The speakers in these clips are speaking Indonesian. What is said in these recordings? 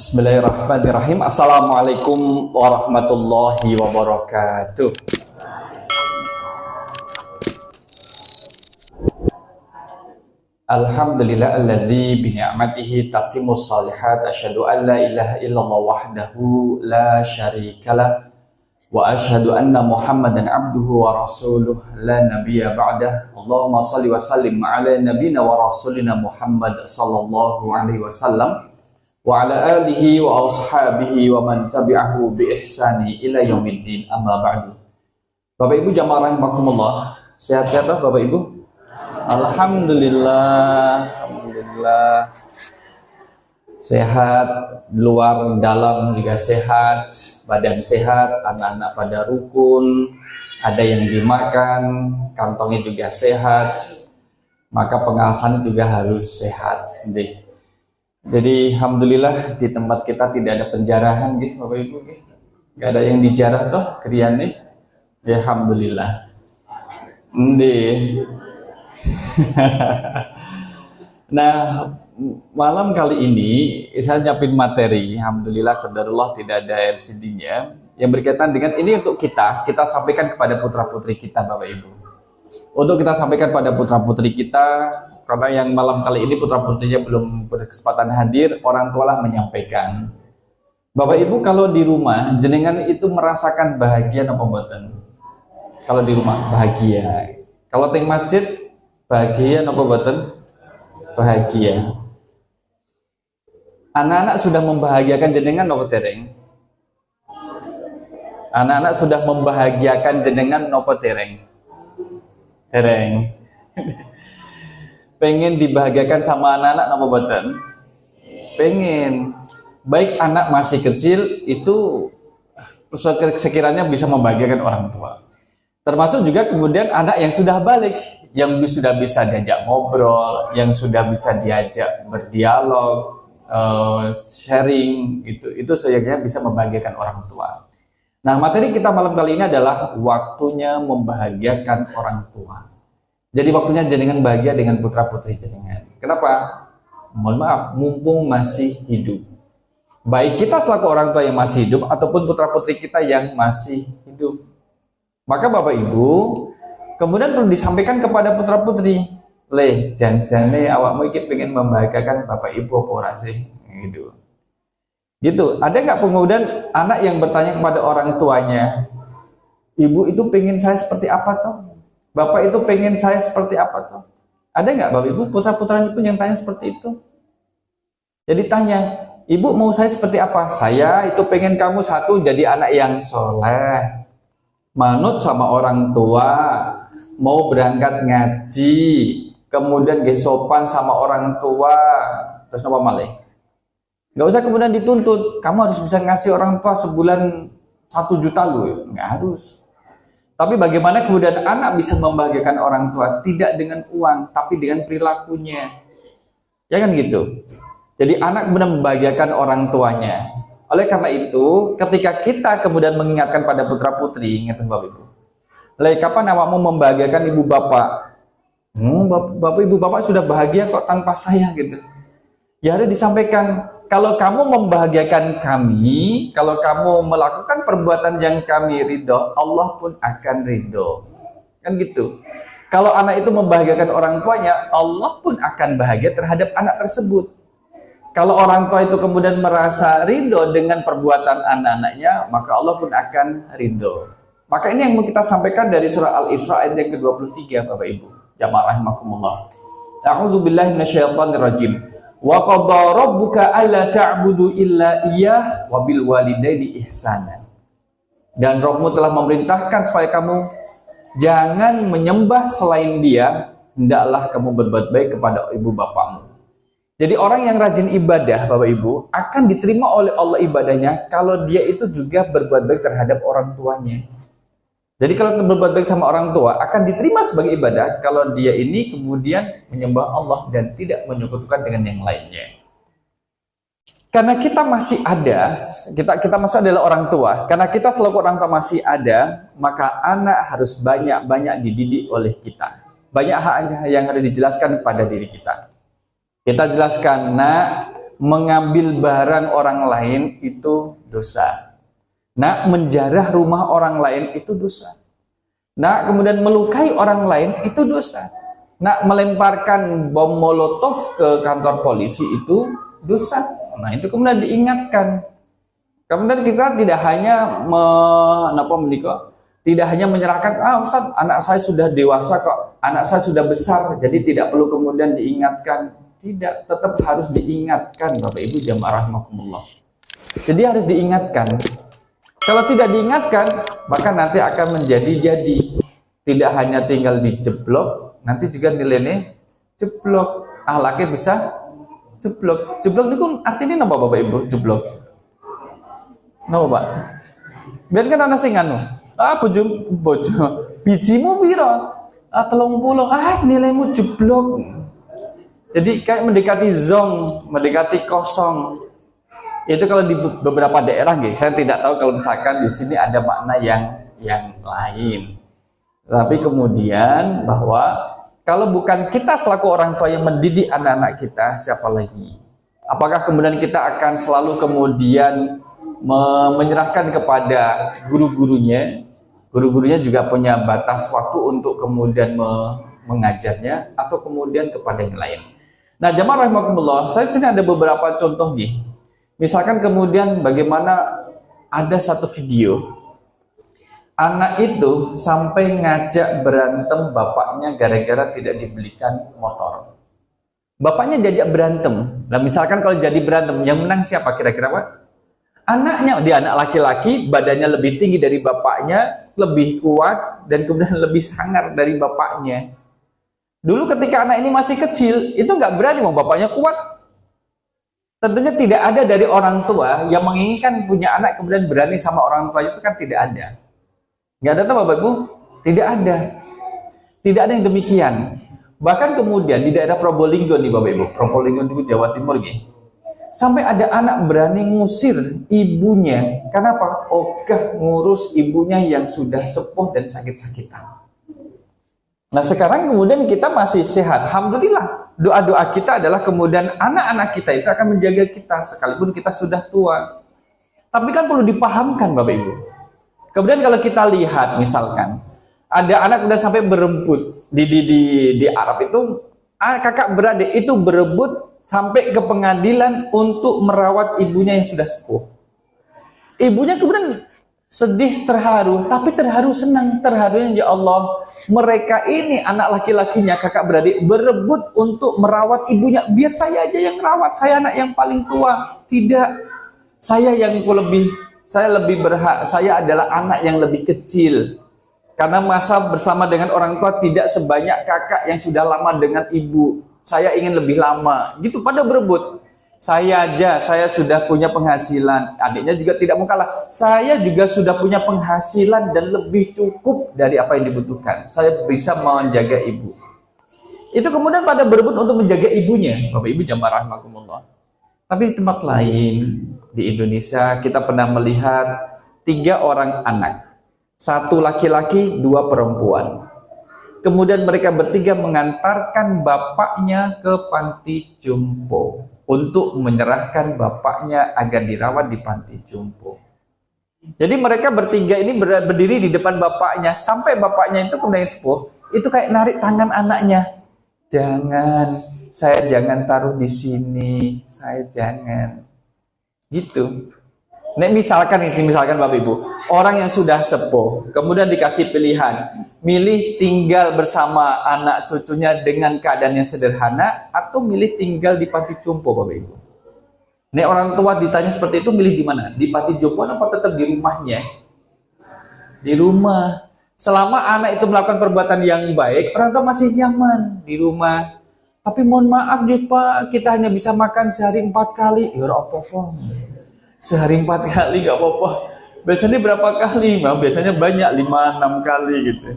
Bismillahirrahmanirrahim. Assalamualaikum warahmatullahi wabarakatuh. Alhamdulillah alladzi bi ni'matihi tatimmus shalihat. Asyhadu an la ilaha illallah wahdahu la syarikalah wa asyhadu anna Muhammadan abduhu wa rasuluh la nabiyya ba'dah. Allahumma shalli wa sallim ala nabiyyina wa rasulina Muhammad sallallahu alaihi wasallam wa ala alihi wa ashabihi wa man tabi'ahu bi ihsani ila yaumiddin, amma ba'du. Bapak Ibu jamaah rahimakumullah, sehat-sehat Bapak Ibu? Alhamdulillah, alhamdulillah. Sehat, luar dalam juga sehat, badan sehat, anak-anak pada rukun, ada yang dimakan, kantongnya juga sehat, maka pengawasan juga harus sehat. Jadi alhamdulillah di tempat kita tidak ada penjarahan gitu Bapak Ibu, nggak ada yang dijarah toh krian nih, ya alhamdulillah. Nah, malam kali ini saya nyiapin materi, alhamdulillah qadarullah tidak ada LCD-nya yang berkaitan dengan ini untuk kita sampaikan kepada putra-putri kita Bapak Ibu. Untuk kita sampaikan pada putra-putri kita, karena yang malam kali ini putra-putrinya belum berkesempatan hadir, orang tualah menyampaikan. Bapak Ibu kalau di rumah jenengan itu merasakan bahagia apa mboten? Kalau di rumah bahagia. Kalau teng masjid bahagia apa mboten? Bahagia. Anak-anak sudah membahagiakan jenengan apa tereng? Anak-anak sudah membahagiakan jenengan apa tereng? Tereng. Pengen dibahagiakan sama anak-anak apa mboten? Pengen. Baik anak masih kecil itu sekiranya bisa membahagiakan orang tua. Termasuk juga kemudian anak yang sudah balik, yang sudah bisa diajak ngobrol, yang sudah bisa diajak berdialog, sharing, itu seyogyanya bisa membahagiakan orang tua. Nah, materi kita malam kali ini adalah waktunya membahagiakan orang tua. Jadi waktunya jenengan bahagia dengan putra-putri jenengan. Kenapa? Mohon maaf, mumpung masih hidup. Baik kita selaku orang tua yang masih hidup ataupun putra-putri kita yang masih hidup. Maka Bapak Ibu, kemudian perlu disampaikan kepada putra-putri, "Le, janjane awakmu iki pengen membahagiakan Bapak Ibu apa ora sih?" Gitu. Gitu. Ada nggak kemudian anak yang bertanya kepada orang tuanya, "Ibu itu pengen saya seperti apa toh? Bapak itu pengen saya seperti apa toh?" Ada nggak Bapak Ibu putra-putra itu yang tanya seperti itu? Jadi tanya, "Ibu mau saya seperti apa?" "Saya itu pengen kamu satu jadi anak yang soleh, manut sama orang tua, mau berangkat ngaji, kemudian sopan sama orang tua, terus apa malih? Nggak usah kemudian dituntut, kamu harus bisa ngasih orang tua sebulan 1 juta lu, nggak harus. Tapi bagaimana kemudian anak bisa membahagiakan orang tua? Tidak dengan uang, tapi dengan perilakunya. Ya kan gitu. Jadi anak benar membahagiakan orang tuanya. Oleh karena itu, ketika kita kemudian mengingatkan pada putra-putri, ingatkan Bapak Ibu. Kapan awakmu membahagiakan ibu bapak? Bapak ibu bapak sudah bahagia kok tanpa saya gitu. Ya harus disampaikan, kalau kamu membahagiakan kami, kalau kamu melakukan perbuatan yang kami ridho, Allah pun akan ridho. Kan gitu. Kalau anak itu membahagiakan orang tuanya, Allah pun akan bahagia terhadap anak tersebut. Kalau orang tua itu kemudian merasa ridho dengan perbuatan anak-anaknya, maka Allah pun akan ridho. Maka ini yang mau kita sampaikan dari surah Al-Isra ayat yang ke-23 Bapak Ibu. Jamaah rahimakumullah. A'udzubillahi minasyaitonirrajim. Wa qadha rabbuka alla ta'budu illa iyyah wa bil walidaini ihsana. Dan Rabbmu telah memerintahkan supaya kamu jangan menyembah selain Dia, hendaklah kamu berbuat baik kepada ibu bapakmu. Jadi orang yang rajin ibadah Bapak Ibu akan diterima oleh Allah ibadahnya kalau dia itu juga berbuat baik terhadap orang tuanya. Jadi kalau berbuat baik sama orang tua akan diterima sebagai ibadah kalau dia ini kemudian menyembah Allah dan tidak menyekutukan dengan yang lainnya. Karena kita masih ada, kita masih adalah orang tua. Karena kita selaku orang tua masih ada, maka anak harus banyak-banyak dididik oleh kita. Banyak hal yang harus dijelaskan kepada diri kita. Kita jelaskan, nak, mengambil barang orang lain itu dosa. Nak, menjarah rumah orang lain itu dosa. Nak, kemudian melukai orang lain itu dosa. Nak, melemparkan bom molotov ke kantor polisi itu dosa. Nah, itu kemudian diingatkan. Kemudian kita tidak hanya tidak hanya menyerahkan, Ustaz, anak saya sudah dewasa kok, anak saya sudah besar, jadi tidak perlu kemudian diingatkan. Tidak, tetap harus diingatkan, Bapak Ibu jamaah rahimakumullah. Jadi harus diingatkan. Kalau tidak diingatkan, maka nanti akan menjadi-jadi. Tidak hanya tinggal dijeblok, nanti juga nilainya jeblok. Akhlaknya bisa jeblok. Jeblok itu artinya apa Bapak Ibu? Jeblok. Napa Pak? Biar kan ana sing anu. Bojo. Bijimu piro? 30. Nilaimu jeblok. Jadi kayak mendekati zong, mendekati kosong. Itu kalau di beberapa daerah gitu. Saya tidak tahu kalau misalkan di sini ada makna yang lain. Tapi kemudian bahwa kalau bukan kita selaku orang tua yang mendidik anak-anak kita, siapa lagi? Apakah kemudian kita akan selalu kemudian menyerahkan kepada guru-gurunya? Guru-gurunya juga punya batas waktu untuk kemudian mengajarnya, atau kemudian kepada yang lain. Nah, jamaah rahimakumullah, saya sini ada beberapa contoh nih. Misalkan kemudian bagaimana ada satu video, anak itu sampai ngajak berantem bapaknya gara-gara tidak dibelikan motor. Bapaknya diajak berantem. Nah, misalkan kalau jadi berantem, yang menang siapa kira-kira Pak? Anaknya. Dia anak laki-laki, badannya lebih tinggi dari bapaknya, lebih kuat, dan kemudian lebih sangar dari bapaknya. Dulu ketika anak ini masih kecil, itu nggak berani mau bapaknya kuat. Tentunya tidak ada dari orang tua yang menginginkan punya anak kemudian berani sama orang tua, itu kan tidak ada. Nggak ada tuh Bapak Ibu? Tidak ada. Tidak ada yang demikian. Bahkan kemudian di daerah Probolinggo nih Bapak Ibu, Probolinggo itu Jawa Timur nih. Sampai ada anak berani ngusir ibunya. Kenapa? Ogah ngurus ibunya yang sudah sepuh dan sakit-sakitan. Nah, sekarang kemudian kita masih sehat. Alhamdulillah. Doa-doa kita adalah kemudian anak-anak kita itu akan menjaga kita sekalipun kita sudah tua. Tapi kan perlu dipahamkan Bapak Ibu. Kemudian kalau kita lihat misalkan ada anak udah sampai berebut di Arab itu, kakak beradik itu berebut sampai ke pengadilan untuk merawat ibunya yang sudah sepuh. Ibunya kemudian sedih, terharu, tapi terharu senang. Terharunya, ya Allah, mereka ini anak laki-lakinya, kakak beradik, berebut untuk merawat ibunya. Biar saya aja yang merawat, saya anak yang paling tua. Tidak, saya lebih berhak, saya adalah anak yang lebih kecil. Karena masa bersama dengan orang tua tidak sebanyak kakak yang sudah lama dengan ibu. Saya ingin lebih lama. Gitu, pada berebut. Saya sudah punya penghasilan. Adiknya juga tidak mau kalah. Saya juga sudah punya penghasilan dan lebih cukup dari apa yang dibutuhkan. Saya bisa menjaga ibu. Itu kemudian pada berebut untuk menjaga ibunya. Bapak Ibu jamaah rahimakumullah. Tapi di tempat lain di Indonesia kita pernah melihat 3 orang anak. 1 laki-laki, 2 perempuan. Kemudian mereka bertiga mengantarkan bapaknya ke panti jompo untuk menyerahkan bapaknya agar dirawat di panti jompo. Jadi mereka bertiga ini berdiri di depan bapaknya sampai bapaknya itu kemudian sepuh, itu kayak narik tangan anaknya. Jangan, saya jangan taruh di sini, saya jangan. Gitu. Nek misalkan Bapak Ibu, orang yang sudah sepuh, kemudian dikasih pilihan, milih tinggal bersama anak cucunya dengan keadaan yang sederhana, atau milih tinggal di panti jompo Bapak Ibu. Nek orang tua ditanya seperti itu, milih di mana? Di panti jompo apa tetap di rumahnya? Di rumah. Selama anak itu melakukan perbuatan yang baik, orang tua masih nyaman di rumah. Tapi mohon maaf deh Pak, kita hanya bisa makan sehari 4 kali. Ya apa-apa. Sehari 4 kali gak apa-apa. Biasanya berapa kali? Nah, biasanya banyak, 5-6 kali gitu.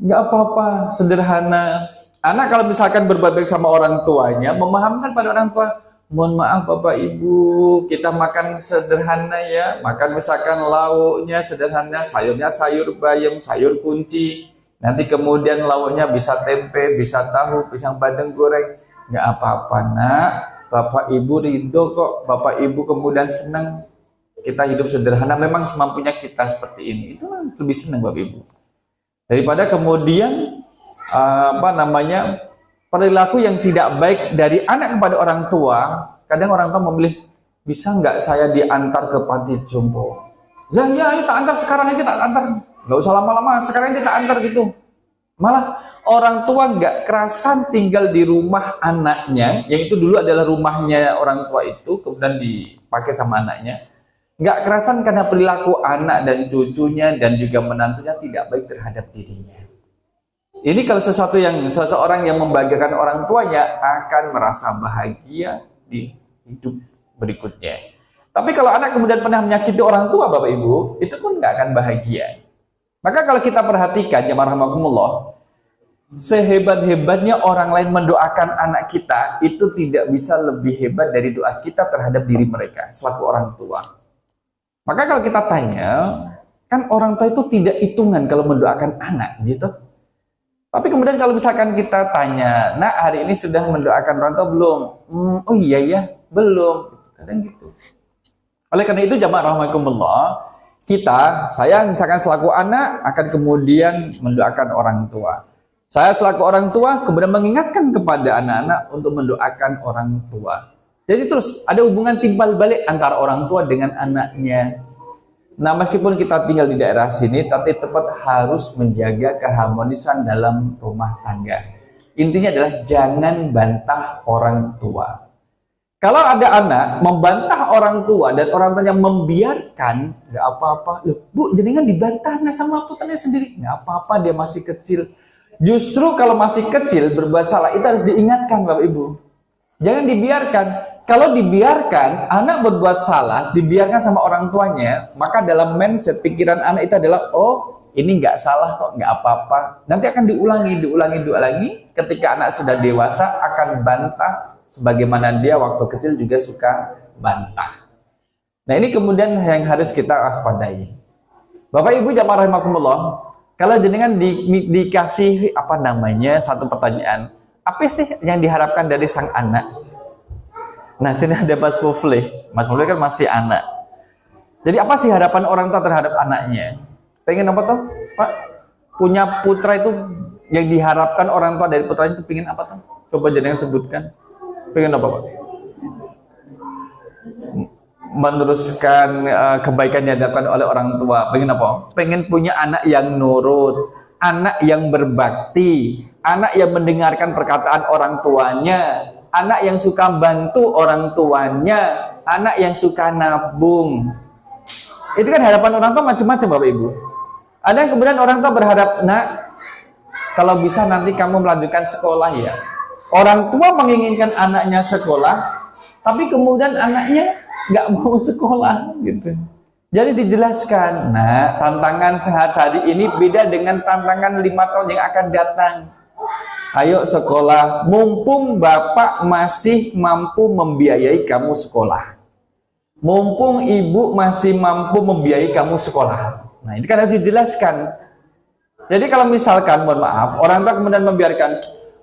Gak apa-apa, sederhana. Anak kalau misalkan berbuat baik sama orang tuanya, memahamkan pada orang tua, mohon maaf Bapak Ibu, kita makan sederhana ya. Makan misalkan lauknya sederhana, sayurnya sayur bayam, sayur kunci. Nanti kemudian lauknya bisa tempe, bisa tahu, pisang bandeng goreng. Gak apa-apa nak. Bapak Ibu ridho kok, Bapak Ibu kemudian senang kita hidup sederhana, memang semampunya kita seperti ini. Itu lebih senang Bapak Ibu. Daripada kemudian perilaku yang tidak baik dari anak kepada orang tua. Kadang orang tua memilih, bisa nggak saya diantar ke panti jompo? Ya, tak antar sekarang aja, tak antar. Nggak usah lama-lama, sekarang aja tak antar gitu. Malah orang tua nggak kerasan tinggal di rumah anaknya, yang itu dulu adalah rumahnya orang tua itu, kemudian dipakai sama anaknya. Nggak kerasan karena perilaku anak dan cucunya dan juga menantunya tidak baik terhadap dirinya. Ini kalau seseorang yang membahagiakan orang tuanya akan merasa bahagia di hidup berikutnya. Tapi kalau anak kemudian pernah menyakiti orang tua Bapak Ibu, itu pun nggak akan bahagia. Maka kalau kita perhatikan, jemaah rahimakumullah, sehebat-hebatnya orang lain mendoakan anak kita, itu tidak bisa lebih hebat dari doa kita terhadap diri mereka selaku orang tua. Maka kalau kita tanya, kan orang tua itu tidak hitungan kalau mendoakan anak, gitu. Tapi kemudian kalau misalkan kita tanya, nah hari ini sudah mendoakan orang tua belum? Oh iya ya, belum. Kadang gitu. Oleh karena itu jamaah rahimakumullah, saya misalkan selaku anak akan kemudian mendoakan orang tua. Saya selaku orang tua kemudian mengingatkan kepada anak-anak untuk mendoakan orang tua. Jadi terus ada hubungan timbal balik antara orang tua dengan anaknya. Nah, meskipun kita tinggal di daerah sini, tapi tetap harus menjaga keharmonisan dalam rumah tangga. Intinya adalah jangan bantah orang tua. Kalau ada anak membantah orang tua dan orang tuanya membiarkan, nggak apa-apa. Loh, Bu, jenengan dibantah sama putranya sendiri. Nggak apa-apa, dia masih kecil. Justru kalau masih kecil berbuat salah itu harus diingatkan Bapak Ibu. Jangan dibiarkan. Kalau dibiarkan, anak berbuat salah, dibiarkan sama orang tuanya, maka dalam mindset, pikiran anak itu adalah, oh ini nggak salah kok, nggak apa-apa. Nanti akan diulangi. Ketika anak sudah dewasa, akan bantah, sebagaimana dia waktu kecil juga suka bantah. Nah ini kemudian yang harus kita waspadai. Bapak Ibu jamaah rahimakumullah, kalau jenengan dikasih satu pertanyaan, apa sih yang diharapkan dari sang anak? Nah sini ada Mas Muflih kan masih anak. Jadi apa sih harapan orang tua terhadap anaknya? Pengen apa tuh Pak? Punya putra itu yang diharapkan orang tua dari putranya itu pengen apa tuh? Coba jenengan sebutkan. Pengen apa Pak? Meneruskan kebaikan yang diharapkan oleh orang tua. Pengen apa? Pengen punya anak yang nurut, anak yang berbakti, anak yang mendengarkan perkataan orang tuanya, anak yang suka bantu orang tuanya, anak yang suka nabung. Itu kan harapan orang tua macam-macam Bapak Ibu. Ada yang kemudian orang tua berharap, nak, kalau bisa nanti kamu melanjutkan sekolah ya. Orang tua menginginkan anaknya sekolah, tapi kemudian anaknya nggak mau sekolah gitu. Jadi dijelaskan, nah tantangan sehari-hari ini beda dengan tantangan 5 tahun yang akan datang. Ayo sekolah, mumpung bapak masih mampu membiayai kamu sekolah. Mumpung ibu masih mampu membiayai kamu sekolah. Nah ini kan harus dijelaskan. Jadi kalau misalkan, mohon maaf, orang tua kemudian membiarkan,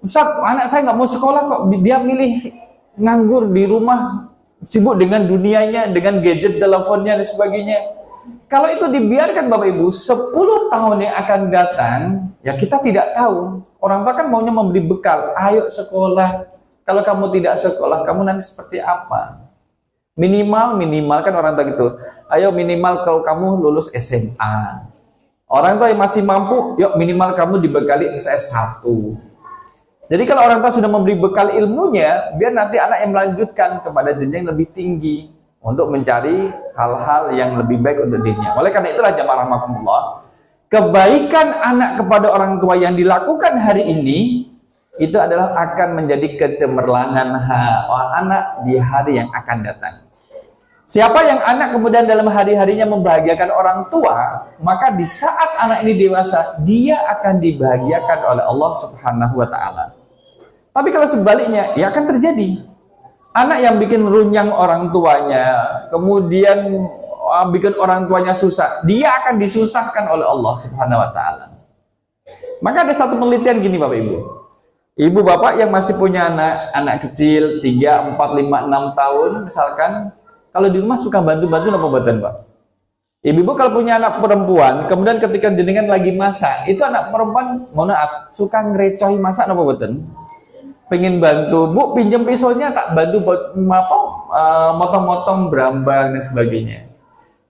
Ustaz, anak saya nggak mau sekolah kok, dia milih nganggur di rumah, sibuk dengan dunianya, dengan gadget, teleponnya dan sebagainya. Kalau itu dibiarkan Bapak Ibu, 10 tahun yang akan datang, ya kita tidak tahu. Orang tua kan maunya memberi bekal, ayo sekolah. Kalau kamu tidak sekolah, kamu nanti seperti apa? Minimal kan orang tua gitu. Ayo minimal kalau kamu lulus SMA. Orang tua yang masih mampu, yuk minimal kamu dibekali S1. Jadi kalau orang tua sudah memberi bekal ilmunya, biar nanti anak yang melanjutkan kepada jenjang yang lebih tinggi untuk mencari hal-hal yang lebih baik untuk dirinya. Oleh karena itulah jamaah rahimakumullah, kebaikan anak kepada orang tua yang dilakukan hari ini itu adalah akan menjadi kecemerlangan anak di hari yang akan datang. Siapa yang anak kemudian dalam hari-harinya membahagiakan orang tua, maka di saat anak ini dewasa, dia akan dibahagiakan oleh Allah Subhanahu wa Ta'ala. Tapi kalau sebaliknya, ya akan terjadi. Anak yang bikin runyang orang tuanya, kemudian bikin orang tuanya susah, dia akan disusahkan oleh Allah Subhanahu wa Ta'ala. Maka ada satu penelitian gini Bapak Ibu. Ibu bapak yang masih punya anak kecil 3, 4, 5, 6 tahun misalkan, kalau di rumah suka bantu-bantu apa buatan Pak? Ibu-ibu kalau punya anak perempuan, kemudian ketika jenengan lagi masak, itu anak perempuan, mohon maaf, suka ngerecohi masak apa buatan? Pengen bantu, Bu pinjam pisaunya tak bantu buat motong-motong berambang dan sebagainya.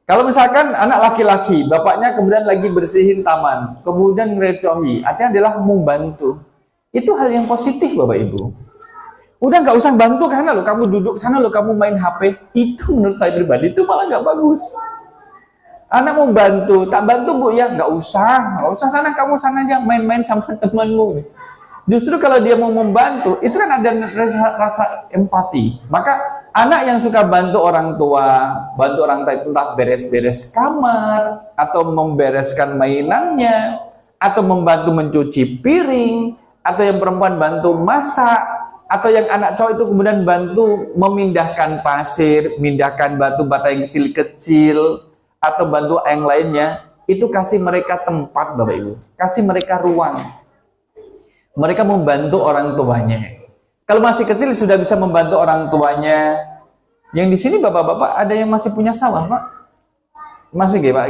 Kalau misalkan anak laki-laki, bapaknya kemudian lagi bersihin taman, kemudian ngerecohi, artinya adalah membantu. Itu hal yang positif Bapak Ibu. Udah nggak usah bantu karena lo kamu duduk sana lo kamu main HP. Itu menurut saya pribadi itu malah nggak bagus. Anak mau bantu, tak bantu Bu ya nggak usah sana kamu sana aja main-main sama temanmu. Justru kalau dia mau membantu itu kan ada rasa empati. Maka anak yang suka bantu orang tua entah beres-beres kamar atau membereskan mainannya atau membantu mencuci piring, atau yang perempuan bantu masak, atau yang anak cowok itu kemudian bantu memindahkan pasir, mindahkan batu bata yang kecil-kecil, atau bantu yang lainnya, itu kasih mereka tempat Bapak Ibu, kasih mereka ruang. Mereka membantu orang tuanya. Kalau masih kecil sudah bisa membantu orang tuanya. Yang di sini bapak-bapak ada yang masih punya sawah Pak? Masih Pak?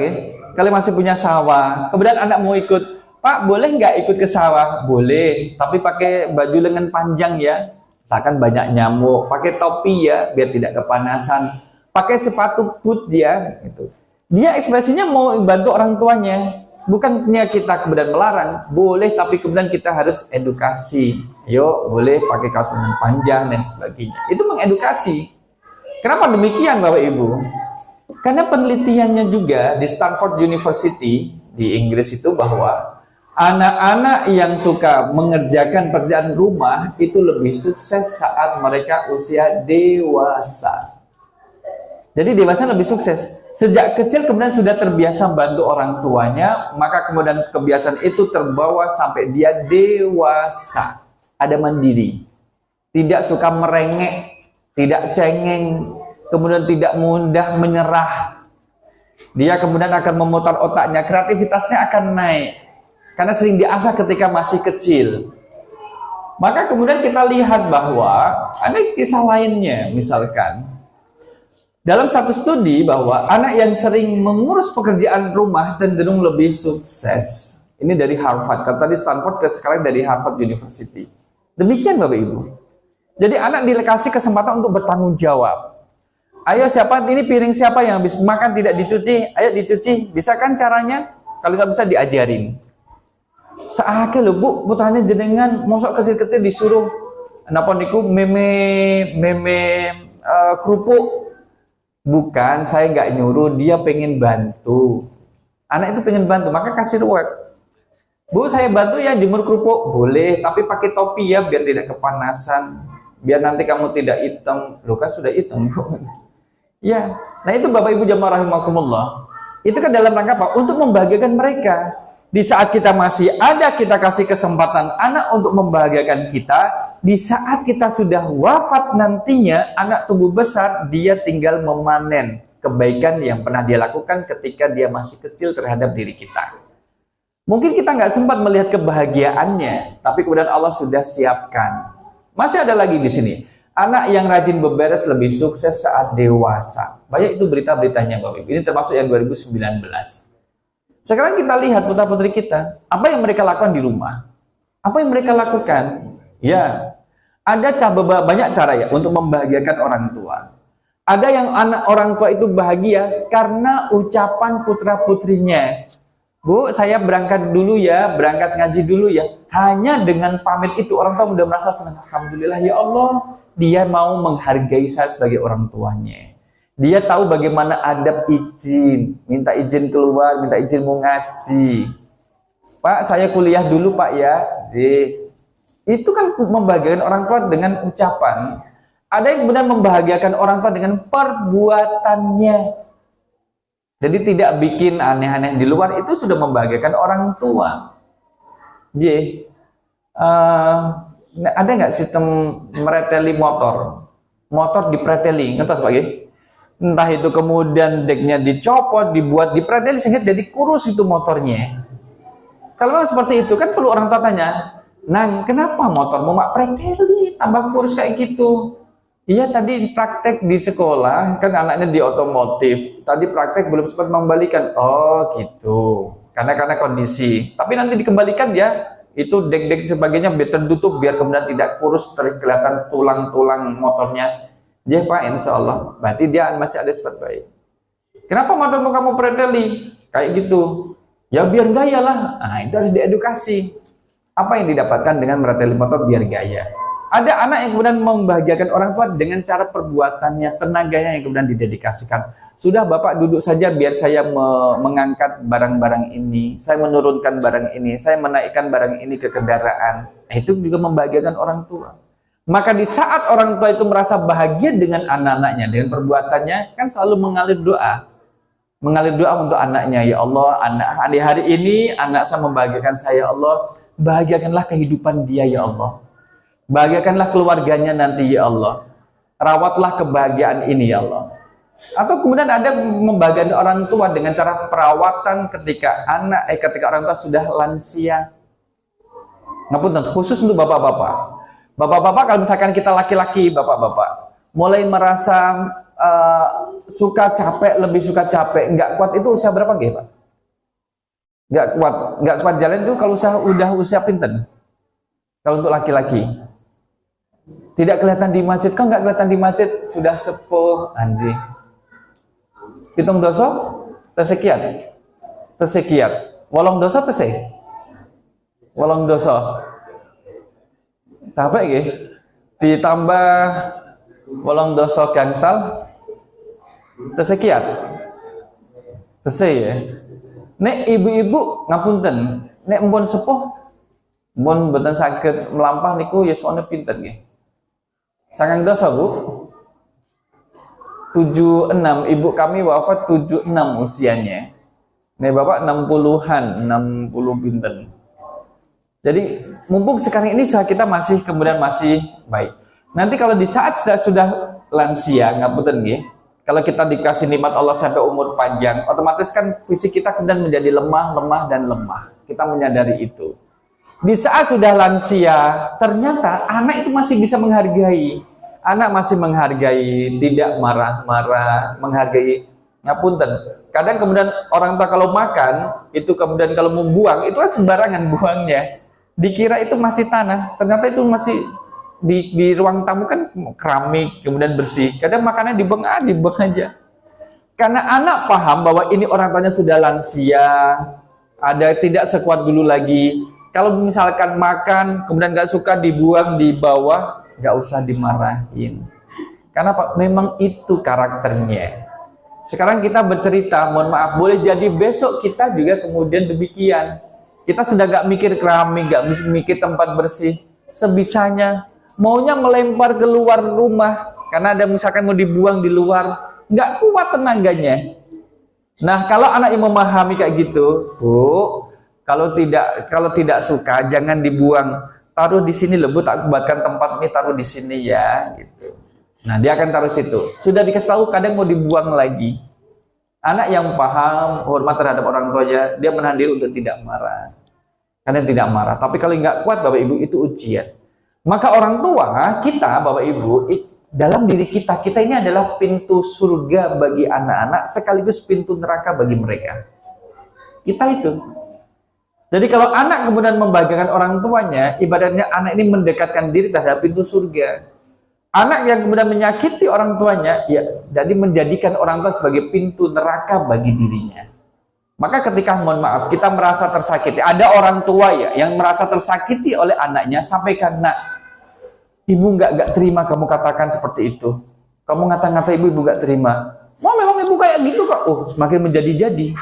Kalau masih punya sawah, kemudian anak mau ikut, Pak, boleh nggak ikut ke sawah? Boleh, tapi pakai baju lengan panjang ya. Misalkan banyak nyamuk, pakai topi ya, biar tidak kepanasan. Pakai sepatu boot ya. Gitu. Dia ekspresinya mau bantu orang tuanya. Bukannya kita kemudian melarang, boleh, tapi kemudian kita harus edukasi. Yuk, boleh pakai kaos lengan panjang dan sebagainya. Itu mengedukasi. Kenapa demikian Bapak Ibu? Karena penelitiannya juga di Stanford University di Inggris itu bahwa anak-anak yang suka mengerjakan pekerjaan rumah itu lebih sukses saat mereka usia dewasa. Jadi dewasa lebih sukses. Sejak kecil kemudian sudah terbiasa bantu orang tuanya, maka kemudian kebiasaan itu terbawa sampai dia dewasa. Ada mandiri. Tidak suka merengek, tidak cengeng, kemudian tidak mudah menyerah. Dia kemudian akan memutar otaknya, kreativitasnya akan naik. Karena sering diasah ketika masih kecil. Maka kemudian kita lihat bahwa ada kisah lainnya, misalkan dalam satu studi bahwa anak yang sering mengurus pekerjaan rumah cenderung lebih sukses. Ini dari Harvard, kata di Stanford, sekarang dari Harvard University. Demikian Bapak Ibu. Jadi anak dikasih kesempatan untuk bertanggung jawab. Ayo siapa ini piring siapa yang habis makan tidak dicuci? Ayo dicuci. Bisa kan caranya? Kalau nggak bisa diajarin. Seakhir lho Bu, putranya jenengan mosok kecil-kecil disuruh napa niku meme kerupuk. Bukan, saya nggak nyuruh, dia pengen bantu. Anak itu pengen bantu, maka kasih reward. Bu, saya bantu ya jemur kerupuk. Boleh, tapi pakai topi ya biar tidak kepanasan. Biar nanti kamu tidak hitam. Loh kan sudah hitam. Ya, nah itu Bapak Ibu jamaah rahimakumullah. Itu kan dalam rangka apa? Untuk membahagiakan mereka. Di saat kita masih ada, kita kasih kesempatan anak untuk membahagiakan kita. Di saat kita sudah wafat nantinya, anak tumbuh besar, dia tinggal memanen kebaikan yang pernah dia lakukan ketika dia masih kecil terhadap diri kita. Mungkin kita nggak sempat melihat kebahagiaannya, tapi kemudian Allah sudah siapkan. Masih ada lagi di sini. Anak yang rajin beberes lebih sukses saat dewasa. Banyak itu berita-beritanya Bapak Ibu. Ini termasuk yang 2019. Sekarang kita lihat putra-putri kita, apa yang mereka lakukan di rumah? Apa yang mereka lakukan? Ya, ada banyak cara ya untuk membahagiakan orang tua. Ada yang anak orang tua itu bahagia karena ucapan putra-putrinya. Bu, saya berangkat dulu ya, berangkat ngaji dulu ya. Hanya dengan pamit itu orang tua sudah merasa senang. Alhamdulillah ya Allah, dia mau menghargai saya sebagai orang tuanya. Dia tahu bagaimana adab izin, minta izin keluar, minta izin mau ngaji. Pak, saya kuliah dulu Pak ya. Itu kan membahagiakan orang tua dengan ucapan. Ada yang benar membahagiakan orang tua dengan perbuatannya. Jadi tidak bikin aneh-aneh di luar, itu sudah membahagiakan orang tua. Ada nggak sistem mereteli motor? Motor dipreteli, ngertos Pak? Entah itu kemudian deknya dicopot, dibuat dipreteli sehingga jadi kurus itu motornya. Kalau seperti itu kan perlu orang tua tanya, Nang, kenapa motormu mak preteli, tambah kurus kayak gitu? Iya tadi praktek di sekolah, kan anaknya di otomotif. Tadi praktek belum sempat membalikan. Oh gitu. Karena kondisi. Tapi nanti dikembalikan ya. Itu dek-dek sebagainya biar tertutup, biar kemudian tidak kurus, kelihatan tulang-tulang motornya. Dia Pak, insya Allah. Berarti dia masih ada sifat baik. Kenapa motormu kamu preteli? Kayak gitu. Ya biar gaya lah. Nah itu harus diedukasi. Apa yang didapatkan dengan mereteli motor biar gaya? Ada anak yang kemudian membahagiakan orang tua dengan cara perbuatannya, tenaganya yang kemudian didedikasikan. Sudah Bapak duduk saja biar saya mengangkat barang-barang ini, saya menurunkan barang ini, saya menaikkan barang ini ke kendaraan. Itu juga membahagiakan orang tua. Maka di saat orang tua itu merasa bahagia dengan anak-anaknya, dengan perbuatannya, kan selalu mengalir doa. Mengalir doa untuk anaknya, ya Allah, anak di hari ini anak saya membahagiakan saya, ya Allah, bahagiakanlah kehidupan dia, ya Allah. Bahagiakanlah keluarganya nanti, ya Allah. Rawatlah kebahagiaan ini, ya Allah. Atau kemudian ada membahagiakan orang tua dengan cara perawatan ketika orang tua sudah lansia. Ngapunten, khusus untuk bapak-bapak. Bapak-bapak kalau misalkan kita laki-laki, bapak-bapak mulai merasa suka capek, lebih suka capek, nggak kuat, itu usia berapa nggih, Pak? Nggak kuat jalan itu kalau udah usia pinten? Kalau untuk laki-laki. Tidak kelihatan di masjid, kan nggak kelihatan di masjid, sudah sepuh, anjing. Hitung dosa, tersekian. Wolong dosa tesih. Wolong dosa. Capek nggih? Ditambah wolong dosa gangsal, tersekian. Tesih ya. Nek ibu-ibu ngapunten, nek mpun sepuh, mpun mboten saged melampah niku ya soalnya pinten nggih. Sangang dosa, Bu. 76, ibu kami wafat 76 usianya. Nek bapak 60-an, 60 pinten. Jadi mumpung sekarang ini kita masih baik. Nanti kalau di saat sudah lansia, ngapunten nggih. Kalau kita dikasih nikmat Allah sampai umur panjang, otomatis kan fisik kita kemudian menjadi lemah. Kita menyadari itu. Di saat sudah lansia, ternyata anak itu masih bisa menghargai. Anak masih menghargai, tidak marah-marah, menghargai. Ngapunten. Kadang kemudian orang tua kalau makan, itu kemudian kalau membuang, itu kan sembarangan buangnya. Dikira itu masih tanah, ternyata itu masih di ruang tamu kan keramik, kemudian bersih. Kadang makannya dibuang aja. Karena anak paham bahwa ini orang tuanya sudah lansia, ada tidak sekuat dulu lagi. Kalau misalkan makan, kemudian nggak suka dibuang di bawah, nggak usah dimarahin. Karena memang itu karakternya. Sekarang kita bercerita, mohon maaf, boleh jadi besok kita juga kemudian demikian. Kita sudah nggak mikir keramik, nggak mikir tempat bersih. Sebisanya, maunya melempar keluar rumah. Karena ada misalkan mau dibuang di luar, nggak kuat tenaganya. Nah, kalau anak yang memahami kayak gitu, Bu, kalau tidak suka jangan dibuang, taruh di sini loh Bu, tak buatkan tempat ini, taruh di sini ya gitu. Nah dia akan taruh situ. Sudah dikasih tahu kadang mau dibuang lagi. Anak yang paham hormat terhadap orang tuanya, dia menahan diri untuk tidak marah. Kadang tidak marah. Tapi kalau nggak kuat Bapak Ibu, itu ujian. Maka orang tua kita Bapak Ibu, dalam diri kita ini adalah pintu surga bagi anak-anak sekaligus pintu neraka bagi mereka. Kita itu. Jadi kalau anak kemudian membahagiakan orang tuanya, ibaratnya anak ini mendekatkan diri terhadap pintu surga. Anak yang kemudian menyakiti orang tuanya, ya jadi menjadikan orang tua sebagai pintu neraka bagi dirinya. Maka ketika mohon maaf kita merasa tersakiti, ada orang tua ya yang merasa tersakiti oleh anaknya, sampaikan, nak, ibu nggak terima kamu katakan seperti itu. Kamu ngata-ngata ibu nggak terima. Wah memang ibu kayak gitu kok. Oh semakin menjadi-jadi.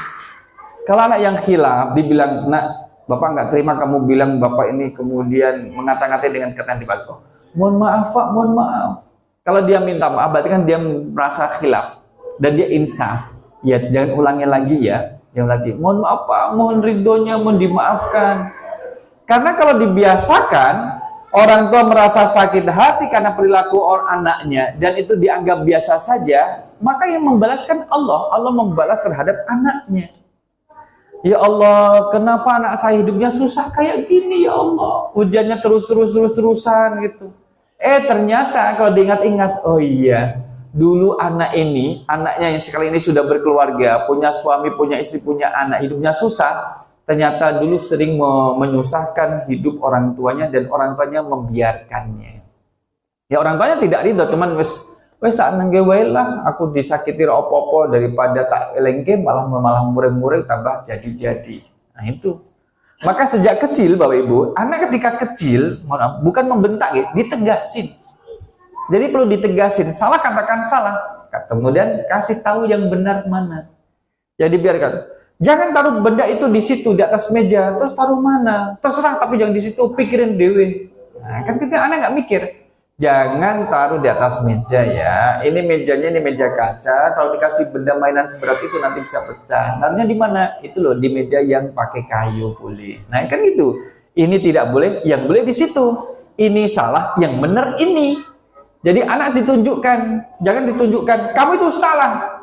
Kalau anak yang khilaf dibilang, nak, bapak nggak terima kamu bilang bapak ini kemudian mengata-ngatai dengan kata yang dibagus. Mohon maaf Pak, mohon maaf. Kalau dia minta maaf, berarti kan dia merasa khilaf dan dia insaf. Ya jangan ulangi lagi ya, jangan lagi. Mohon maaf Pak, mohon ridhonya, mohon dimaafkan. Karena kalau dibiasakan, orang tua merasa sakit hati karena perilaku anaknya dan itu dianggap biasa saja, maka yang membalaskan Allah membalas terhadap anaknya. Ya Allah, kenapa anak saya hidupnya susah kayak gini ya Allah? Hujannya terusan gitu. Ternyata kalau diingat-ingat, oh iya, dulu anak ini, anaknya yang sekali ini sudah berkeluarga, punya suami, punya istri, punya anak, hidupnya susah. Ternyata dulu sering menyusahkan hidup orang tuanya dan orang tuanya membiarkannya. Ya orang tuanya tidak ridho, teman wes tak nengge wae lah, aku disakiti opo-opo daripada tak elengke malah mureng-mureng tambah jadi-jadi. Nah itu. Maka sejak kecil Bapak Ibu, anak ketika kecil, bukan membentak ya, ditegasin. Jadi perlu ditegasin, salah katakan salah, kemudian kasih tahu yang benar mana. Jadi biarkan. Jangan taruh benda itu di situ di atas meja, terus taruh mana? Terserah tapi jangan di situ, pikirin dewe. Nah, kan kita anak nggak mikir. Jangan taruh di atas meja ya. Ini mejanya ini meja kaca. Kalau dikasih benda mainan seberat itu nanti bisa pecah. Naruhnya di mana? Itu loh di meja yang pakai kayu boleh. Nah kan gitu. Ini tidak boleh, yang boleh di situ. Ini salah, yang benar ini. Jadi anak ditunjukkan, jangan ditunjukkan kamu itu salah.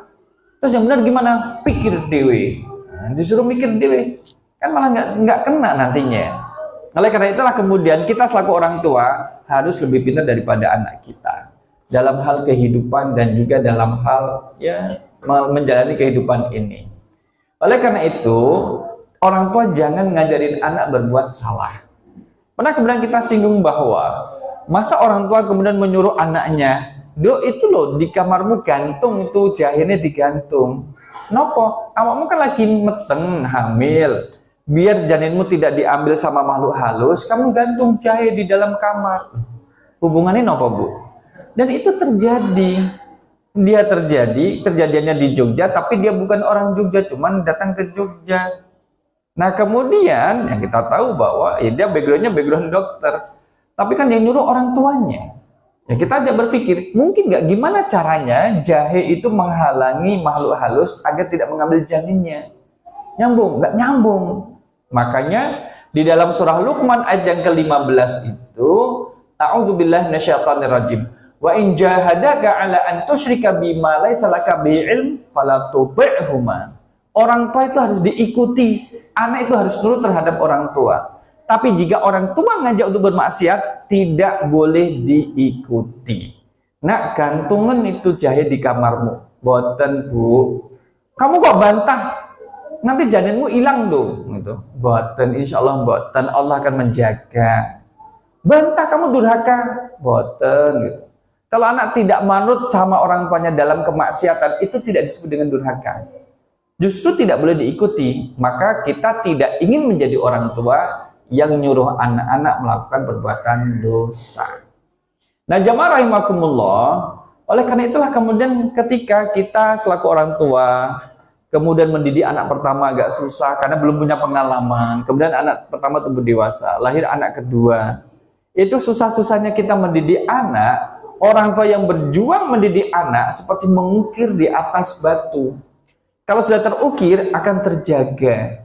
Terus yang benar gimana? Pikir dewe. Nah, disuruh mikir dewe. Kan malah nggak kena nantinya. Oleh karena itulah kemudian kita selaku orang tua harus lebih pintar daripada anak kita dalam hal kehidupan dan juga dalam hal ya menjalani kehidupan ini. Oleh karena itu orang tua jangan ngajarin anak berbuat salah. Pernah kemudian kita singgung bahwa masa orang tua kemudian menyuruh anaknya, "Do itu loh di kamarmu gantung itu jahenya digantung." Nopo, awakmu kan lagi meteng hamil. Biar janinmu tidak diambil sama makhluk halus, kamu gantung jahe di dalam kamar. Hubungannya apa, Bu? Dan itu terjadi. Dia terjadiannya di Jogja, tapi dia bukan orang Jogja, cuman datang ke Jogja. Nah, kemudian yang kita tahu bahwa ya dia backgroundnya background dokter. Tapi kan yang nyuruh orang tuanya. Ya kita aja berpikir, mungkin nggak gimana caranya jahe itu menghalangi makhluk halus agar tidak mengambil janinnya. Nyambung? Nggak nyambung. Makanya di dalam surah Luqman ayat yang ke-15 itu, a'udzubillahi minasyaitonirrajim. Wa in jahadaka 'ala an tusyrika bima laisa laka bihi ilm fala tuti'huma. Orang tua itu harus diikuti. Anak itu harus nurut terhadap orang tua. Tapi jika orang tua ngajak untuk bermaksiat, tidak boleh diikuti. Nak gantungan itu jahe di kamarmu. Boten, Bu. Kamu kok bantah? Nanti janinmu hilang dong, gitu. Boten, insya Allah boten, Allah akan menjaga. Bantah kamu durhaka, boten, gitu. Kalau anak tidak manut sama orang tuanya dalam kemaksiatan, itu tidak disebut dengan durhaka. Justru tidak boleh diikuti. Maka kita tidak ingin menjadi orang tua yang nyuruh anak-anak melakukan perbuatan dosa. Nah, jamaah rahimakumullah, oleh karena itulah kemudian ketika kita selaku orang tua kemudian mendidik anak pertama agak susah karena belum punya pengalaman. Kemudian anak pertama tumbuh dewasa, lahir anak kedua. Itu susah-susahnya kita mendidik anak. Orang tua yang berjuang mendidik anak seperti mengukir di atas batu. Kalau sudah terukir akan terjaga.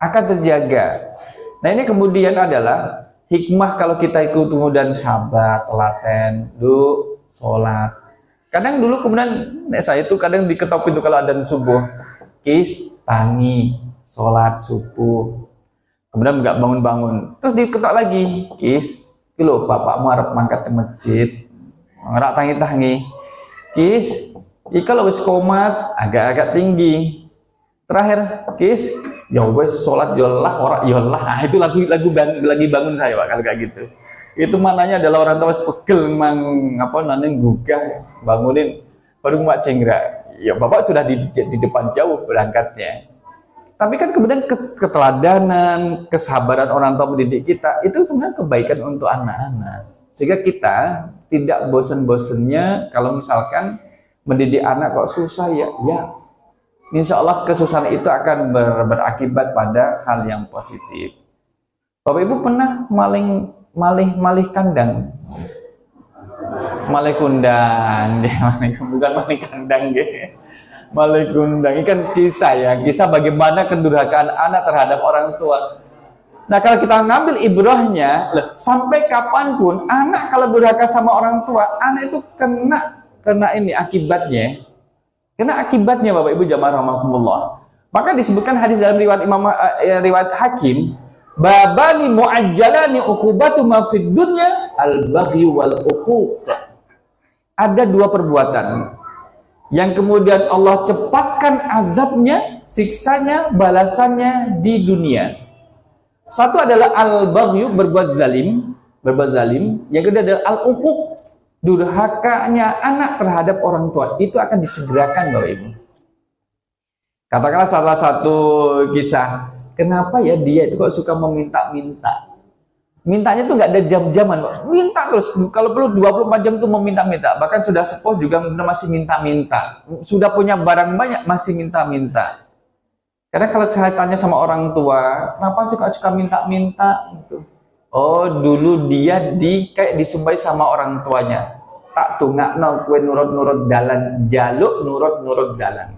Akan terjaga. Nah ini kemudian adalah hikmah kalau kita ikut kemudian sabar, telaten, sholat. Kadang dulu kemudian saya itu kadang diketok pintu kalau adzan subuh, kis, tangi, sholat subuh. Kemudian nggak bangun-bangun, terus diketok lagi, kis, kilo bapakmu harap mangkat ke masjid, ngerak tangi-tangi, kis, kalau wis komat agak-agak tinggi. Terakhir, kis, ya wes sholat yolah, orang yolah. Nah, itu lagi bangun saya Pak kalau kayak gitu. Itu maknanya adalah orang tua pegel memang gugah bangunin baru mak cenggra. Ya bapak sudah di depan jauh berangkatnya. Tapi kan kemudian keteladanan, kesabaran orang tua mendidik kita itu sebenarnya kebaikan untuk anak-anak. Sehingga kita tidak bosan-bosannya kalau misalkan mendidik anak kok susah ya. Insya Allah kesusahan itu akan berakibat pada hal yang positif. Bapak Ibu pernah malih kandang, malih kundang, bukan malih kandang, malih kundang. Ini kan kisah bagaimana kedurhakaan anak terhadap orang tua. Nah kalau kita ngambil ibrahnya, sampai kapanpun anak kalau durhaka sama orang tua, anak itu kena ini akibatnya. Kena akibatnya Bapak Ibu jamaah rahimakumullah. Maka disebutkan hadis dalam riwayat riwayat Hakim, babani muajjalani uqubatu ma fid dunya al-baghy wal uquq. Ada dua perbuatan yang kemudian Allah cepatkan azabnya, siksanya, balasannya di dunia. Satu adalah al-baghyu, berbuat zalim. Yang kedua adalah al-uquq, durhakanya anak terhadap orang tua. Itu akan disegerakan, Bapak Ibu. Katakanlah salah satu kisah, kenapa ya dia itu kok suka meminta-minta? Mintanya tuh nggak ada jam-jaman, minta terus. Kalau perlu 24 jam tuh meminta-minta. Bahkan sudah sepuh juga masih minta-minta. Sudah punya barang banyak masih minta-minta. Karena kalau saya tanya sama orang tua, kenapa sih kok suka minta-minta? Oh, dulu dia kayak disumpahi sama orang tuanya. Tak tungakno kue nurut-nurut dalan, jaluk nurut-nurut dalan.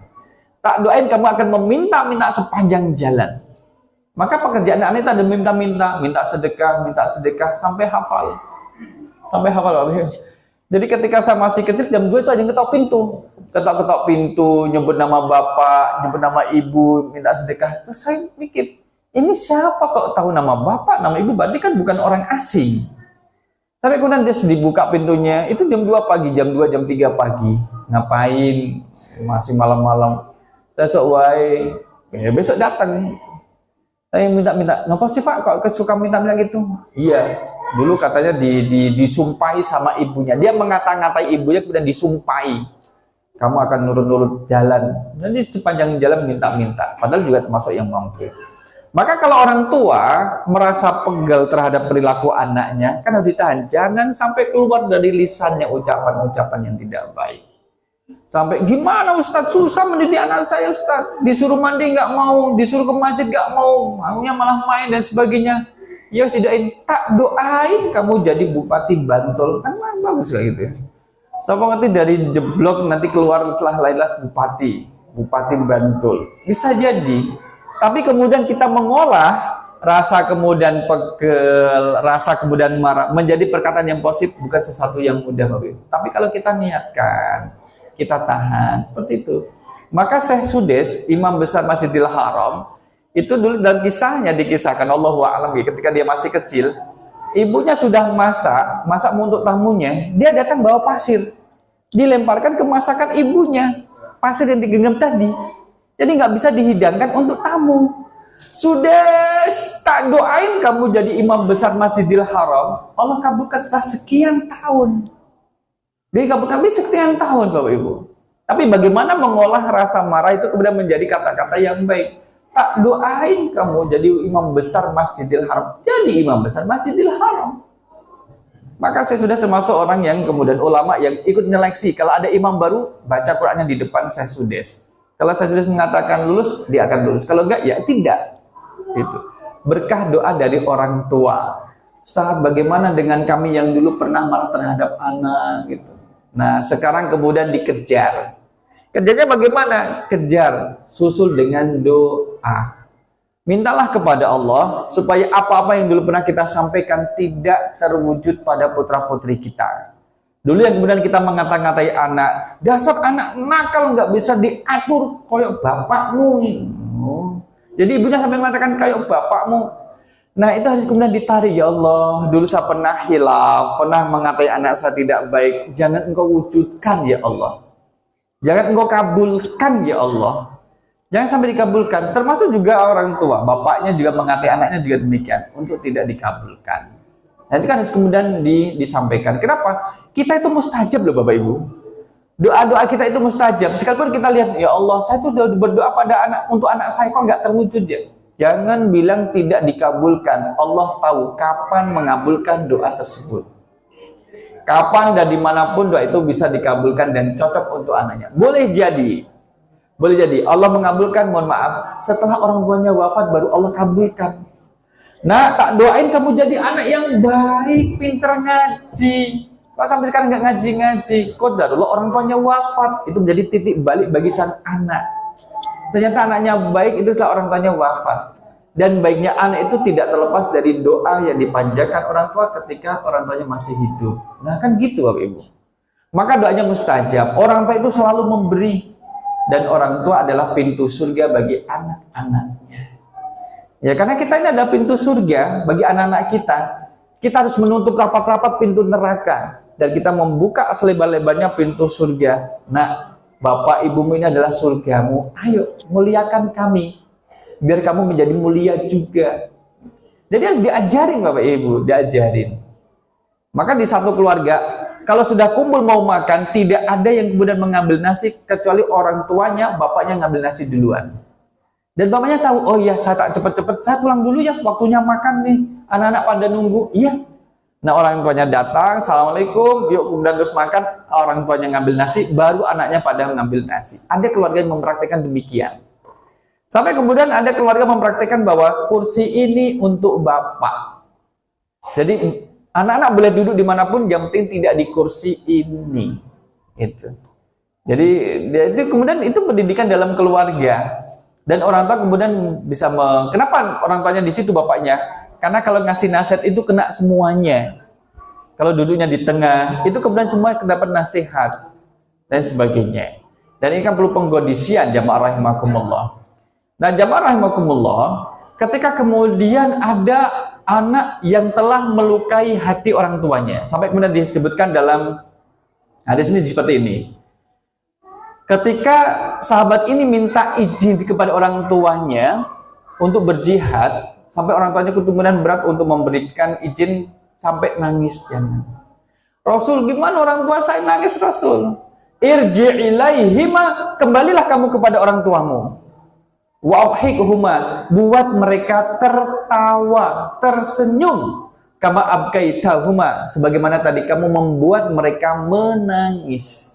Tak doain kamu akan meminta-minta sepanjang jalan. Maka pekerjaan anak itu ada minta sedekah sampai hafal. Jadi ketika saya masih kecil jam 2 itu aja ngetok pintu. Ketok-ketok pintu, nyebut nama bapak, nyebut nama ibu, minta sedekah. Terus saya mikir, ini siapa kok tahu nama bapak, nama ibu? Berarti kan bukan orang asing. Sampai kemudian dia dibuka pintunya, itu jam 2 pagi, jam 2, jam 3 pagi. Ngapain? Masih malam-malam. Saya sok wae, besok datang. Saya minta-minta, kenapa sih Pak kok suka minta-minta gitu? Iya, dulu katanya disumpahi sama ibunya. Dia mengata-ngatai ibunya, kemudian disumpahi. Kamu akan nurut-nurut jalan. Nanti sepanjang jalan minta-minta. Padahal juga termasuk yang mampu. Maka kalau orang tua merasa pegal terhadap perilaku anaknya, kan harus ditahan. Jangan sampai keluar dari lisannya ucapan-ucapan yang tidak baik. Sampai gimana Ustadz, susah mendidik anak saya Ustadz, disuruh mandi nggak mau, disuruh ke masjid nggak mau, maunya malah main dan sebagainya. Ya tidak, tak doain kamu jadi bupati Bantul, kan bagus lah gitu ya. Siapa ngerti dari jeblok nanti keluar setelah lailas bupati Bantul, bisa jadi. Tapi kemudian kita mengolah rasa kemudian pegel, rasa kemudian marah menjadi perkataan yang positif, bukan sesuatu yang mudah, Bapak Ibu. Tapi kalau kita niatkan, kita tahan, seperti itu. Maka Syekh Sudes, imam besar Masjidil Haram, itu dulu dalam kisahnya dikisahkan, Allahu a'lam, ketika dia masih kecil, ibunya sudah masak untuk tamunya, dia datang bawa pasir, dilemparkan ke masakan ibunya, pasir yang digenggam tadi, jadi nggak bisa dihidangkan untuk tamu. Sudes, tak doain kamu jadi imam besar Masjidil Haram, Allah kabulkan setelah sekian tahun. Dia kabulkan sekian tahun, Bapak Ibu. Tapi bagaimana mengolah rasa marah itu kemudian menjadi kata-kata yang baik. Tak doain kamu jadi imam besar Masjidil Haram. Jadi imam besar Masjidil Haram. Maka saya sudah termasuk orang yang kemudian ulama yang ikut nyeleksi. Kalau ada imam baru, baca Qur'annya di depan Syekh Sudes. Kalau Syekh Sudes mengatakan lulus, dia akan lulus. Kalau enggak, ya tidak. Itu berkah doa dari orang tua. Ustaz, bagaimana dengan kami yang dulu pernah marah terhadap anak gitu. Nah, sekarang kemudian dikejar. Kejarnya bagaimana? Kejar, susul dengan doa. Mintalah kepada Allah supaya apa-apa yang dulu pernah kita sampaikan tidak terwujud pada putra-putri kita. Dulu yang kemudian kita mengata-ngatai anak, dasar anak nakal nggak bisa diatur koyok bapakmu. Jadi ibunya sampai mengatakan kayak bapakmu. Nah itu harus kemudian ditarik, ya Allah, dulu saya pernah hilaf, pernah mengatai anak saya tidak baik, jangan engkau wujudkan ya Allah, jangan engkau kabulkan ya Allah, jangan sampai dikabulkan. Termasuk juga orang tua, bapaknya juga mengatai anaknya juga demikian, untuk tidak dikabulkan. Nah itu kan harus kemudian disampaikan. Kenapa? Kita itu mustajab loh Bapak Ibu, doa-doa kita itu mustajab. Sekalipun kita lihat, ya Allah, saya tuh berdoa pada untuk anak saya kok nggak terwujud ya. Jangan bilang tidak dikabulkan. Allah tahu kapan mengabulkan doa tersebut. Kapan dan dimanapun doa itu bisa dikabulkan dan cocok untuk anaknya. Boleh jadi Allah mengabulkan, mohon maaf, setelah orang tuanya wafat baru Allah kabulkan. Nah, tak doain kamu jadi anak yang baik, pintar ngaji. Kalau sampai sekarang nggak ngaji-ngaji, qadarullah orang tuanya wafat, itu menjadi titik balik bagi sang anak. Ternyata anaknya baik itu setelah orang tuanya wafat. Dan baiknya anak itu tidak terlepas dari doa yang dipanjatkan orang tua ketika orang tuanya masih hidup. Nah kan gitu Bapak Ibu. Maka doanya mustajab. Orang tua itu selalu memberi. dan orang tua adalah pintu surga bagi anak-anaknya. Ya, karena kita ini ada pintu surga bagi anak-anak kita. Kita harus menutup rapat-rapat pintu neraka dan kita membuka selebar-lebarnya pintu surga. Nah, bapak ibumu ini adalah surgamu. Ayo, muliakan kami biar kamu menjadi mulia juga. Jadi harus diajarin bapak ibu, diajarin. Maka di satu keluarga, kalau sudah kumpul mau makan, tidak ada yang kemudian mengambil nasi kecuali orang tuanya, bapaknya ngambil nasi duluan. Dan bapaknya tahu, oh iya, saya tak cepet-cepet, saya pulang dulu ya, waktunya makan nih, anak-anak pada nunggu. Iya. Nah, orang tuanya datang, assalamualaikum, yuk kemudian terus makan, orang tuanya ngambil nasi, baru anaknya pada ngambil nasi. Ada keluarga yang mempraktikkan demikian. Sampai kemudian ada keluarga mempraktikkan bahwa kursi ini untuk bapak. Jadi anak-anak boleh duduk dimanapun, yang penting tidak di kursi ini. Itu. Jadi itu kemudian itu pendidikan dalam keluarga. Dan orang tua kemudian bisa kenapa orang tuanya di situ bapaknya? Karena kalau ngasih nasihat itu kena semuanya. Kalau duduknya di tengah, itu kemudian semua dapat nasihat dan sebagainya. Dan ini kan perlu pengkondisian jamaah rahimakumullah. Nah, jamaah rahimakumullah, ketika kemudian ada anak yang telah melukai hati orang tuanya, sampai kemudian disebutkan dalam hadis ini seperti ini. Ketika sahabat ini minta izin kepada orang tuanya untuk berjihad, sampai orang tuanya kemudian berat untuk memberikan izin sampai nangis. Jangan. Rasul, gimana orang tua saya nangis Rasul? Irji' ilaihima, kembalilah kamu kepada orang tuamu. Wa'abhikhuma, buat mereka tertawa, tersenyum. Kama abkaitahuma, sebagaimana tadi kamu membuat mereka menangis.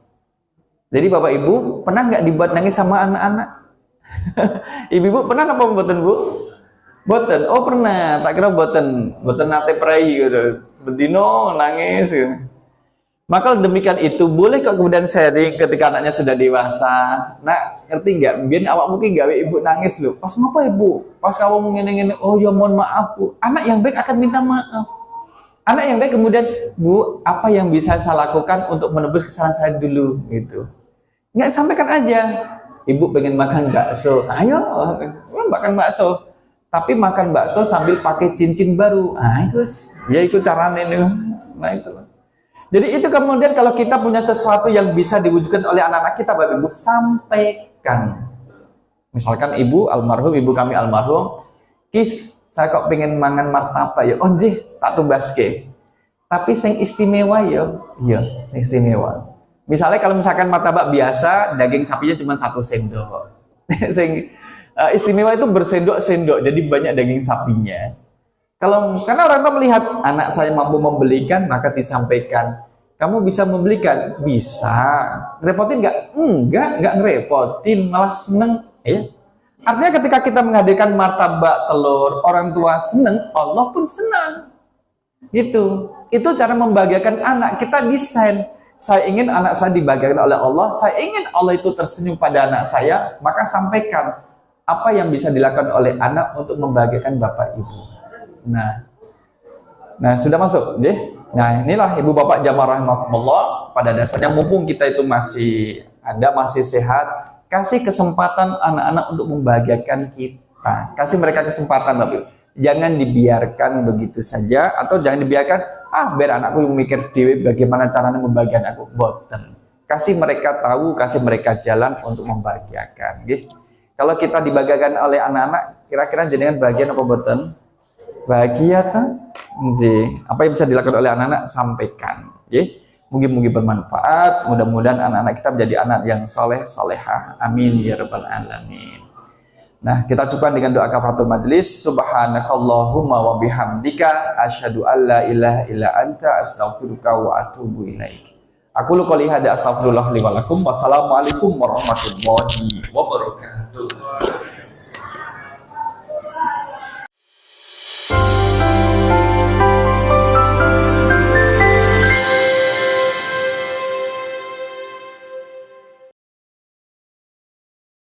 Jadi bapak ibu pernah nggak dibuat nangis sama anak-anak? Ibu-ibu pernah apa buatan bu? Boten, oh pernah. Tak kira boten nate prei gitu. Bedino nangis. Gitu. Maka demikian itu boleh kok kemudian sharing ketika anaknya sudah dewasa. Nah, ngerti nggak? Biar awak mungkin gawe ibu nangis loh. Pas ngapa ibu? Pas kamu ngene-ngene, oh ya mohon maaf bu. Anak yang baik akan minta maaf. Anak yang baik kemudian, bu, apa yang bisa saya lakukan untuk menebus kesalahan saya dulu gitu. Nggak, sampaikan aja. Ibu pengen makan bakso. Ayo, makan bakso. Tapi makan bakso sambil pakai cincin baru. Ah, itu ya ikut caranya nih. Nah itu. Jadi itu kemudian kalau kita punya sesuatu yang bisa diwujudkan oleh anak-anak kita, Bapak Ibu, sampaikan. Misalkan ibu kami almarhum, kis, saya kok pengen mangan martabak ya, oh jih, tak tumbaske. Tapi sing istimewa ya, iya, sing istimewa. Misalnya kalau misalkan martabak biasa, daging sapinya cuma 1 sendok. Sing istimewa itu bersendok-sendok, jadi banyak daging sapinya. Karena orang tua melihat anak saya mampu membelikan, maka disampaikan. Kamu bisa membelikan? Bisa. Ngerepotin nggak? Nggak ngerepotin, malah seneng. Ya. Artinya ketika kita menghadirkan martabak telur, orang tua seneng, Allah pun senang. Gitu. Itu cara membahagiakan anak. Kita desain. Saya ingin anak saya dibahagiakan oleh Allah. Saya ingin Allah itu tersenyum pada anak saya. Maka sampaikan apa yang bisa dilakukan oleh anak untuk membahagiakan bapak ibu. Nah sudah masuk, deh. Nah inilah ibu bapak jamaah rahimakumullah. Pada dasarnya mumpung kita itu masih ada, masih sehat, kasih kesempatan anak-anak untuk membahagiakan kita. Kasih mereka kesempatan, Bapak. Jangan dibiarkan begitu saja, atau jangan dibiarkan biar anakku yang mikir dewi bagaimana caranya membahagiakan aku. Boten. Kasih mereka tahu, kasih mereka jalan untuk membahagiakan. Gitu. Kalau kita dibahagiakan oleh anak-anak, kira-kira jenengan bagian apa boten? Bahagia kan? Apa yang bisa dilakukan oleh anak-anak, sampaikan. Mungkin bermanfaat. Mudah-mudahan anak-anak kita menjadi anak yang soleh, solehah. Amin ya rabbal alamin. Nah, kita cukupkan dengan doa kafaratul majlis. Subhanakallahumma wa bihamdika asyhadu an la ilaha illa anta astaghfiruka wa atubu ilaik. Aku lu qouli hada astaghfirullah li wa lakum. Wassalamualaikum warahmatullahi wabarakatuh.